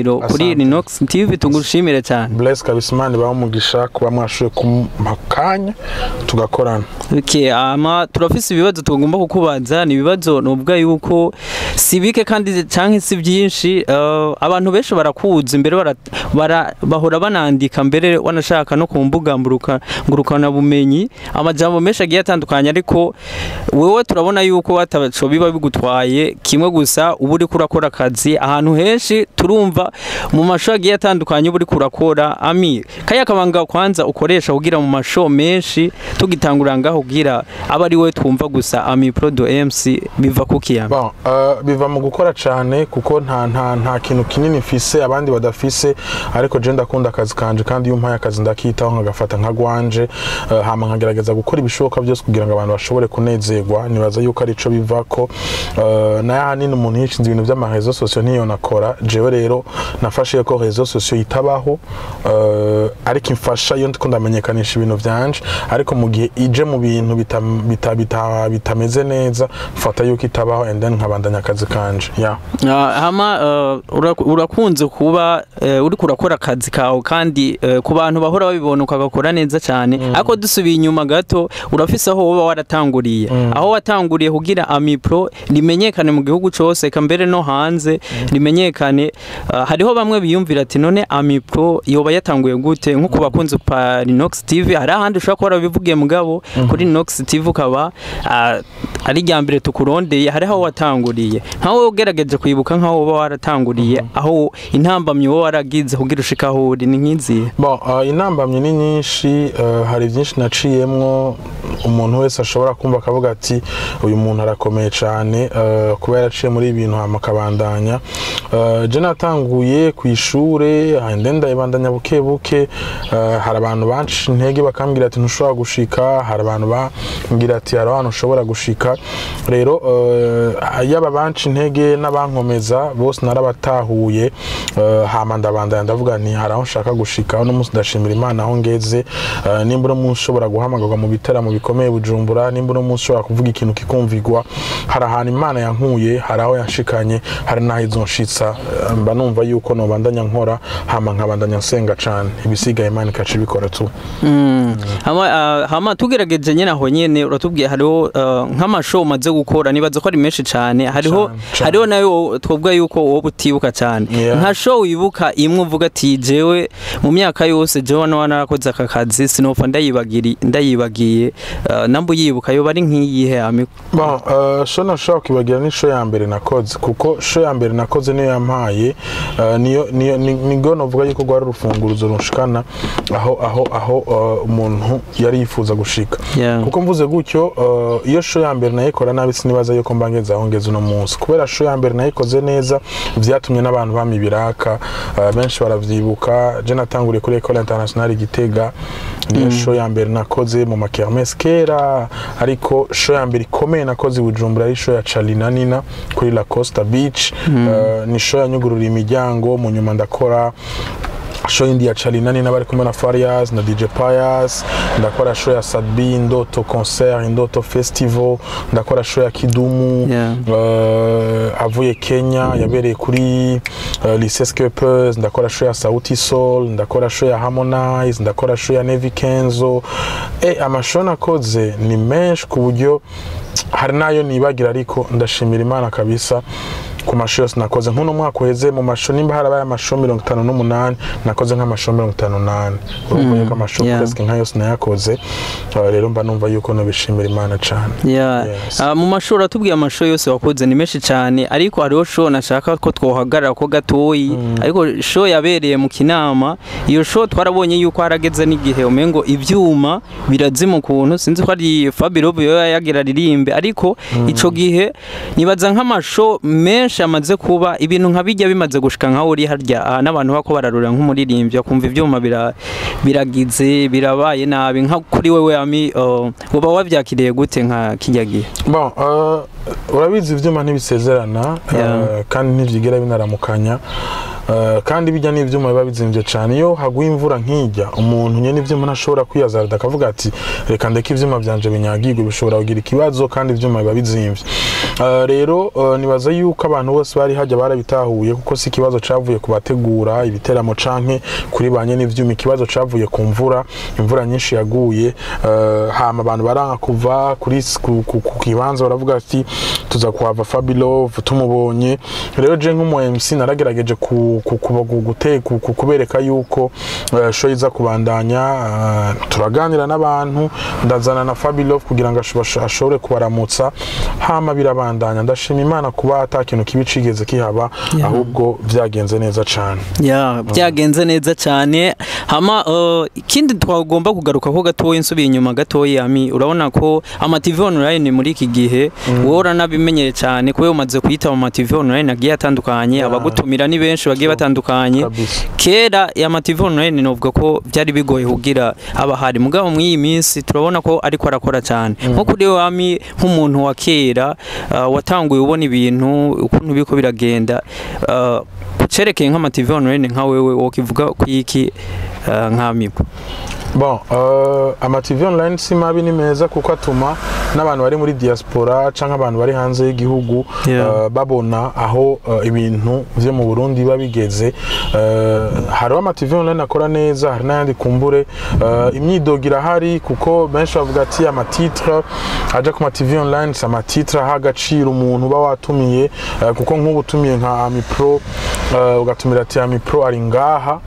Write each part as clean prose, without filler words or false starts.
kuri Rinox TV tugushimire cyane. Bless Kabisimani bamugisha kuba mwashoye kumakanya tugakorana. Okay, turafise ibibazo tugomba kukubaza, ni ibibazo nubwa yuko sibike kandi canke si byinshi. Abantu benshi barakuza imbere bahora banandika mbere wanashaka no kumbuga ngurukana bumenyi amajambo menshi agiye atandukanye, ariko wewe turabona yuko watabaco biba bigutwaye kimwe gusa ubu uri kurakora akazi ahantu henshi turumva mu masho agiye atandukanye ubu uri kurakora. Kaya kabanga kwanza ukoresha kugira mu masho menshi tugitangura ngaho kugira aba ari we twumva gusa Prodo MC biva kukiya? Biva mu gukora cyane kuko nta kintu kinini mfise abandi badafise, ariko je ndakunda akazi kanje kandi iyo mpaye akazi ndakitaho nkagafata nkagwanje, hama nkagerageza gukora ibishoboka byose kugira ngo abantu bashobore kunezerwa. Nibaza yuko ari ico bivako na yahanini umuntu yishinze ibintu by'amarezo sosio niyo nakora jewe. Rero nafashe ko rezo sosio itabaho, ariko imfasha iyo ndiko ndamenyekanisha ibintu byanje, ariko mu gihe ije mu bintu bitameze neza fata yuko itabaho and then nkabandanya akazi kanje. Urakunze kuba uri kurakora akazi kawe kandi ku bantu bahora babibona ukagakora neza cyane, ariko dusubiye inyuma gato urafise aho woba waratanguriye, aho watanguriye kugira Pro limenyekane mu gihugu cyose kambere no hanze limenyekane. Hariho bamwe biyumvira ati none Pro yoba yatanguye gute, nko kubakunze pa Rinox TV hari ahandi ushaka ko bivugiye mugabo kuri Rinox TV ukaba ari ryambere tukurondeye. Hari aho watanguriye, nkaho ugerageje kwibuka nkaho woba waratanguriye aho intambamye wowe waragize kugira ushikaho uri ni nkizi? Intambamye ni nyinshi, hari byinshi naciyemwo umuntu wese ashobora kumva akavuga ati uyu muntu arakomeye cyane kuba yaraciye muri ibintu amakabandanya. Je natanguye ku ishure ndenda ibandanya buke buke, hari abantu banshi intege bakambwira ati ntushobora gushika, hari abantu bambwira ati hari abantu ushobora gushika. Rero yaba banshi intege n'abankomeza bose narabatahuye, hama ndabandanya ndavuga ni hari aho nshaka gushika. No munsi ndashimira Imana aho ngeze, nimba umunsi ushobora guhamagarwa mu bitaramo bikomeye Bujumbura, nimba umunsi ushobora kuvuga ikintu kikumvigwa, hari ahantu Imana yankuye, hari aho yanshikanye, hari naho izonshitsa. Mba numva yuko no bandanya nkora hama nkabandanya nsenga cyane, ibisigaye Imana ikaca bikora tu. Hama tugerageje nyene aho nyene uratubwiye hariho nk'amashow maze gukora nibaza ko ari menshi cyane, hariho nayo twobwa yuko wowe utibuka cyane. Nka show wibuka imwe uvuga ati jewe mu myaka yose jewe narakoze aka kazi sinopfa ndayibagiye, nambu yibuka yo bari nk'iyihe? Show nashaka kwibagira ni show ya mbere nakoze, kuko show ya mbere nakoze niyo yampaye nigo novuga yuko gwari urufunguruzo runshikana aho umuntu yari yifuza gushika. Kuko mvuze gutyo iyo show ya mbere nayikora nabi sinibaza yuko mbangeza aho ngeze no munsi, kubera show ya mbere nayikoze neza vyatumye n'abantu bamibiraka benshi baravyibuka. Je natanguriye kuri École Internationale Gitega, niyo show ya mbere nakoze mu makermesse kera, ariko show ya mbere ikomeye nakoze Bujumbura ari show ya Charly na Nina kuri La Costa Beach. Ni show yanyugurura imiryango, mu nyuma ndakora show indi ya Charly na Nina bari kumwe na Farias na DJ Pius, ndakora show ya Sadbi Ndoto concert Ndoto festival, ndakora show ya Kidumu avuye Kenya yabereye kuri Lycée Skeppers, ndakora show ya Sauti Sol, ndakora show ya Harmonize, ndakora show ya Nevi Kenzo. Amashow nakoze ni menshi ku buryo hari nayo nibagira, ariko ndashimira Imana kabisa ku mashow yose nakoze. Nkuno mwaka uheze mu mashow nimba harabaye amashow 58 nakoze nk'amashow 58, urumva yuko amashow presque nka yose nayakoze. Rero mba numva yuko no bishimira Imana cyane. Mu mashow ratubwiye amashow yose wakoze ni menshi cyane, ariko hariho show nashaka ko twohagarara ko gatoyi, ariko show yabereye mu Kinama. Iyo show twarabonye yuko harageze n'igihe umengo ivyuma birazima ukuntu, sinzi ko ari Fabio yo yagira ririmbe, ariko ico gihe nibaza nk'amashow menshi amaze kuba ibintu nkabijya bimaze gushika nka uri harya n'abantu bako bararura nk'umuririmbyi akumva ivyuma biragize birabaye nabi. Nka kuri wewe uba wavyakiriye gute nka kijya gihe? Urabizi ivyuma ntibisezerana kandi ntivyigera binaramukanya. kandi bijya n'ivyuma biba bizimvye cyane iyo haguye imvura nkijya umuntu nyene ivyuma ntashobora kwiyazarda akavuga ati reka ndeke ivyuma byanje binyagirwe bishobora kugira ikibazo kandi ivyuma biba bizimvye rero nibaza yuko abantu bose bari hajya barabitahuye kuko si ikibazo cavuye kubategura ibiteramo canke kuri banye n'ivyuma ikibazo cavuye ku imvura nyinshi yaguye hama abantu baranga kuva kuri ku kibanza baravuga ati tuza kuhava Fabilove tumubonye rero je nk'umu MC naragerageje kubereka yuko show iza kubandanya turaganira n'abantu ndazana na Fabilove kugira ngo ashobore kubaramutsa hama birabandanya ndashima Imana kuba atakintu kibicigeze kihaba ahubwo byagenze neza cyane byagenze neza cyane hama ikindi twagomba kugaruka ko gatoye insubiye inyuma gatoye ami urabona ko ama TV online muri iki gihe wora nabimenyere cyane kuko umaze kwita ama TV online agiye atandukanye abagutumira ni benshi bagiye batandukanye kera ya ama TV online novuga ko byari bigoye kugira abahari mugabo muri iyi minsi turabona ko ariko arakora cyane nko kuri wami nk'umuntu wa kera watanguye ubona ibintu ukuntu biko biragenda cerekeye nk'ama TV online nka wewe wokivuga ku iki nk'amigo bon ama TV online si mabi ni meza kuko atuma n'abantu bari muri diaspora canke abantu bari hanze y'igihugu babona aho ibintu vyo mu Burundi babigeze hari ama TV online akora neza hari n'ayandi kumbure imyidogira hari kuko benshi bavuga ati ama titre aja ku ma TV online sa ma titre hagaciro umuntu ba watumiye kuko nk'ubu tumiye nka Ami Pro ugatumira ati Ami Pro ari ngaha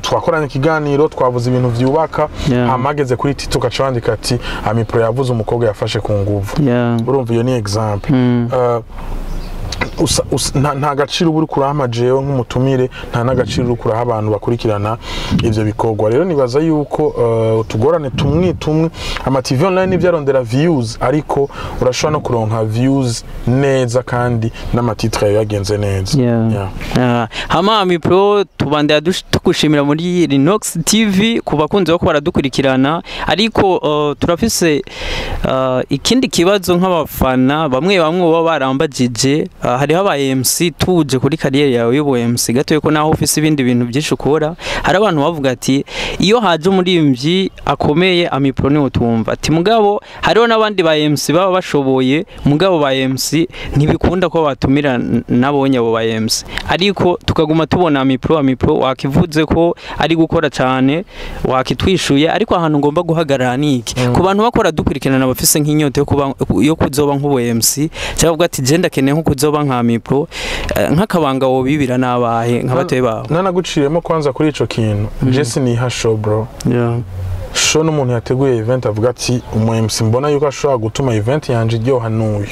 twakoranye ikiganiro twavuze ibintu vyubaka amageze kuri tito kacandika ati Ami Pro yavuze umukobwa yafashe ku nguvu urumva iyo ni example nta gaciro buri kurama jewe nk'umutumire nta nagaciro uri kuraha abantu bakurikirana ivyo bikorwa rero nibaza yuko tugorane tumwe ama TV online ivyarondera views ariko urashobora no kuronka views neza kandi n'amatitre yagenze neza hama Ami Pro tubandaya tukushimira muri Rinox TV kubakunze bako baradukurikirana ariko turafise ikindi kibazo nk'abafana bamwe baba barambagije hariho aba MC tuje kuri kariyeri yawe y'ubu MC gatoye ko naho ufise ibindi bintu byinshi ukora hari abantu bavuga ati iyo haje umurimbyi akomeye Ami Pro ni utumva ati mugabo hariho nabandi ba MC baba bashoboye mugabo ba MC ntibikunda ko batumira nabonye abo ba MC ariko tukaguma tubona Ami Pro wakivuze ko ari gukora cyane wakitwishuye ariko ahantu ngomba guhagarara niki ku bantu bakora dukurikirana bafise nk'inyota yo kuzoba nk'ubu MC cyangwa ati je ndakeneye nko kuzoba nka Ami Pro nk'akabanga wo bibira nabahe nk'abatoye bawe nanaguciremo kwanza kuri ico kintu Jesse ni ha show bro show n'umuntu yateguye event avuga ati umu MC mbona yuko ashobora gutuma event yanje iryoha n'uyu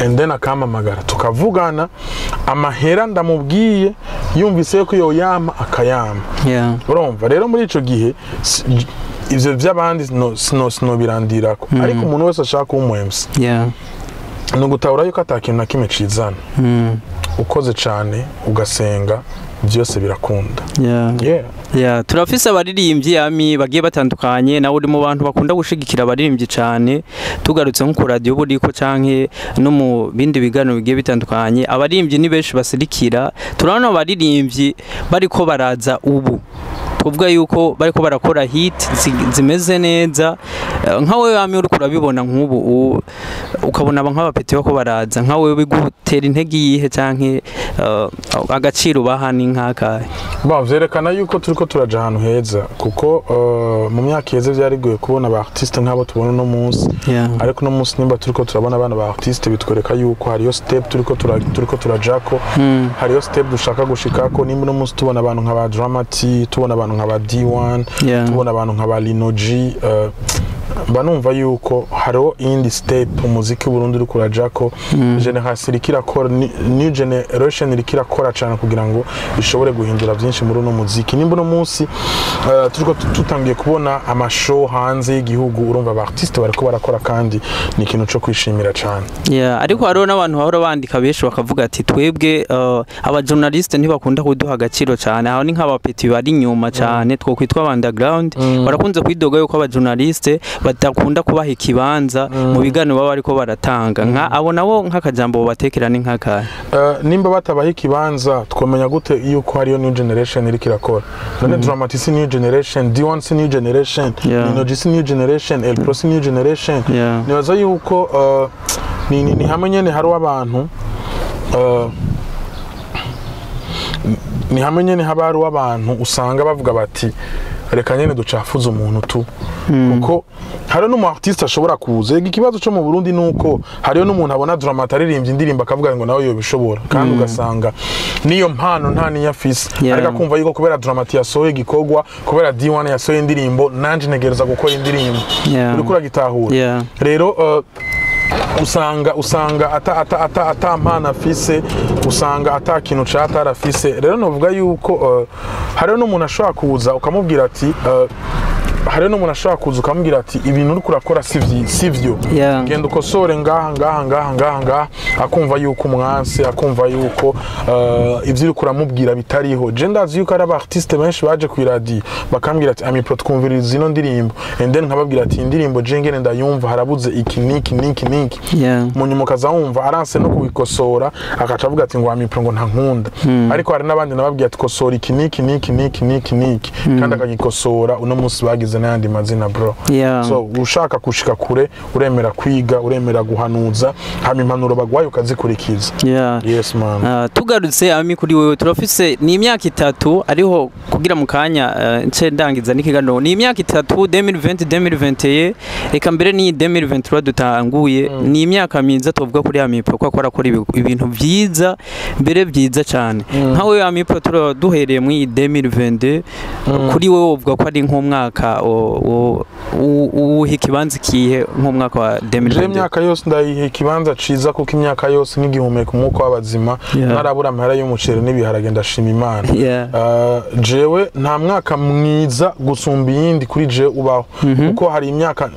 and then akamamagara tukavugana amahera ndamubwiye yumvise ko yo yama akayama urumva rero muri ico gihe ivyo vy'abandi sino birandirako ariko umuntu wese ashaka umu MC nugutahura yuko atakintu na kimwe cizana ukoze cyane ugasenga byose birakunda turafise abaririmbyi ami bagiye batandukanye nawe uri mu bantu bakunda gushigikira abaririmbyi cyane tugarutse nko ku radio buriko canke no mu bindi bigano bigiye bitandukanye abaririmbyi ni benshi basirikira turabona abaririmbyi bariko baraza ubu kuvuga yuko bariko barakora hit zimeze neza nkawe ami uri kurabibona nk'ubu ukabona nk'abapeti bako baraza nkawe bigutera intege yihe canke agaciro bahani nkaka bavyerekana yuko turiko turaja ahantu heza kuko mu myaka yeze byarigoye kubona ba artiste nk'abo tubona no munsi ariko no munsi nimba turiko turabona abana ba artiste bitwereka yuko hariyo step turiko turajako hariyo step dushaka gushikako nimba no munsi tubona abantu nk'aba Dramati tubona abantu nk'aba D1 tubona abantu nk'aba Lino G banumva yuko hariho indi step umuziki Burundi uri kurajako generation ikirakora new generation ikirakora cyane kugira ngo ishobore guhindura byinshi muri no muziki nimba no munsi turiko tutangiye kubona amashow hanze y'igihugu urumva ba artiste bariko barakora kandi ni ikintu cyo kwishimira cyane ariko hariho n'abantu bahora bandika benshi bakavuga ati twebwe aba journaliste ntibakunda kuduha agaciro cyane aho ni nk'abapeti bari nyuma cyane two kwitwa underground barakunze kwidoga yuko aba journaliste badakunda kubaha ikibanza mu biganiro baba ariko baratanga nka abo nabo nk'akajambo batekera ni nk'aka nimba batabaha ikibanza twomenya gute yuko hariyo new generation iri kirakora none Dramatici new generation D1 new generation Ninoji new generation El Pro new generation nibaza yuko ni hamwe nyene hari abantu ni hamwe nyene habari w'abantu usanga bavuga bati reka nyene ducafuza umuntu tu kuko hari no mu artiste ashobora kuza ikibazo cyo mu Burundi nuko hariyo n'umuntu abona Dramati aririmbye indirimbo akavuga ngo nawe yo bishobora kandi ugasanga niyo mpano nta ninyafise ariko kumva yuko kubera Dramati yasohoye gikogwa kubera D1 yasohoye indirimbo nanje ntegereza gukora indirimbo uriko uragitahura rero usanga ata mpana afise usanga ata kintu catara afise rero novuga yuko hariyo n'umuntu ashobora kuza ukamubwira ati hariyo n'umuntu ashobora kuza ukamubwira ati ibintu uri kurakora sivyo genda ukosore ngaha akumva yuko umwansi akumva yuko ivyo uri kuramubwira bitariho je ndazi yuko ari abartiste benshi baje ku radio bakambwira ati Ami Pro twumviriza ino ndirimbo and then nkababwira ati indirimbo je ngene ndayumva harabuze iki niki mu nyuma kazawumva aranse no kubikosora akaca avuga ati ngo Ami Pro ngo ntankunda ariko hari n'abandi nababwira ati kosora iki niki kandi akagikosora uno munsi bagize n'andi mazina bro so ushaka kushika kure uremera kwiga uremera guhanuza hama impanuro bagwaye ukazikurikiza yes man tugarutse Ami kuri wewe turafise ni imyaka 3 ariho kugira mu kanya nce ndangiza n'ikiganiro ni imyaka 3 2020 reka mbere ni 2023 dutanguye ni imyaka myiza tuvuga kuri Ami Pro ko akora ibintu byiza mbere byiza cyane nkawe Ami Pro duhereye mu 2022 kuri wewe uvuga ko ari nk'umwaka ikibanza kihe nk'umwaka wa 2020 imyaka yose ndayihe ikibanza ciza kuko imyaka yose nk'igihumeka umwuka w'abazima narabura amahera y'umuceri n'ibiharage ndashima Imana jewe nta mwaka mwiza gusumba iyindi kuri je ubaho kuko hari imyaka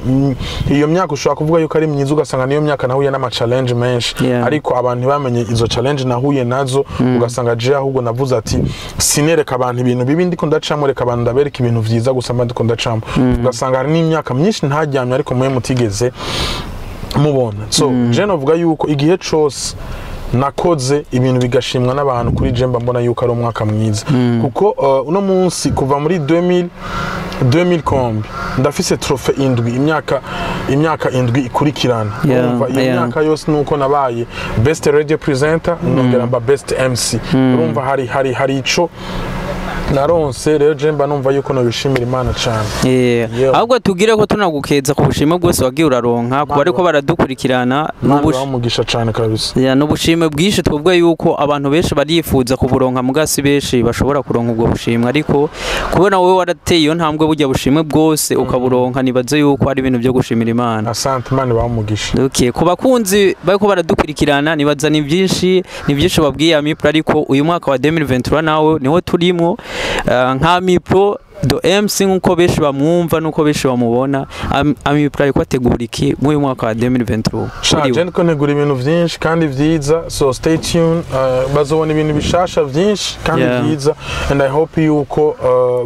iyo myaka ushobora kuvuga yuko ari myiza ugasanga niyo myaka nahuye n'ama challenge menshi ariko abantu bamenye izo challenge nahuye nazo ugasanga je ahubwo navuze ati sinereka abantu ibintu bibi ndiko ndacamo reka abantu ndabereka ibintu vyiza gusa ndiko ndacamo ugasanga hari n'imyaka myinshi ntajyamye ariko mwe mutigeze mubona so je novuga yuko igihe cose nakoze ibintu bigashimwa n'abantu kuri je mbona yuko ari umwaka mwiza kuko uno munsi kuva muri 2000 kombi ndafise trofe indwi imyaka indwi ikurikirana urumva iyo myaka yose nuko nabaye best radio presenter nongera mba best MC urumva hari ico naronse rero je mba numva yuko no bishimira Imana cyane ahubwo tugire ko tunagukeza ku bushime bwose wagiye uraronka kuba ariko baradukurikirana n'ubushime cyane kabisa n'ubushime bwinshi twubwo yuko abantu benshi barifuza kuburonka mugasi benshi bashobora kuronka ubwo bushimwe ariko kubona wowe warateye iyo ntambwe bujya bushime bwose ukaburonka nibaze yuko ari ibintu byo gushimira Imana asante Imana bamugisha ku bakunzi bariko baradukurikirana nibaza ni byinshi babwiye Ami Pro ariko uyu mwaka wa 2023 nawe niho turimo nka Ami Pro do MC nkuko beshi bamwumva nuko beshi bamubona Ami Pro ariko ategura iki mu mwaka wa 2023 shaje niko negura ibintu byinshi kandi vyiza so stay tuned bazobona ibintu bishasha byinshi kandi vyiza and I hope yuko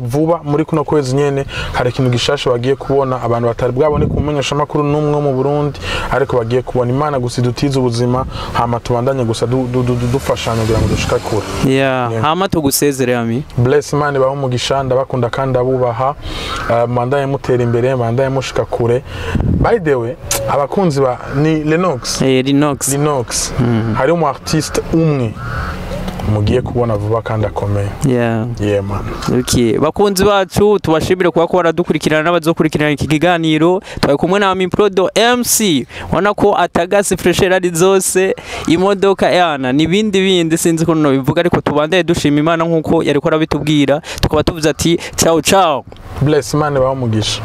vuba muri kuno kwezi nyene hari ikintu gishasha bagiye kubona abantu batari bwabone kumenyesha makuru numwe mu Burundi ariko bagiye kubona Imana gusa idutiza ubuzima hama tubandanye gusa dufashanya kugira ngo dushika kure hama tugusezere Ami bless Imana baho umugisha ndabakunda kandi abubaha mandaye mutera imbere mandaye mushika kure by the way abakunzi ba ni Lennox hari umu artiste umwe mugiye kubona vuba kandi akomeye man bakunzi bacu tubashimire kuba ko baradukurikirana n'abazokurikirana iki kiganiro twaye kumwe na Ami Pro do MC wana ko atagasi freshera ari zose imodoka yana nibindi sinzi ko no bivuga ariko tubandaye dushima Imana nkuko yariko arabitubwira tukaba tuvuze ati ciao bless Imana bamugisha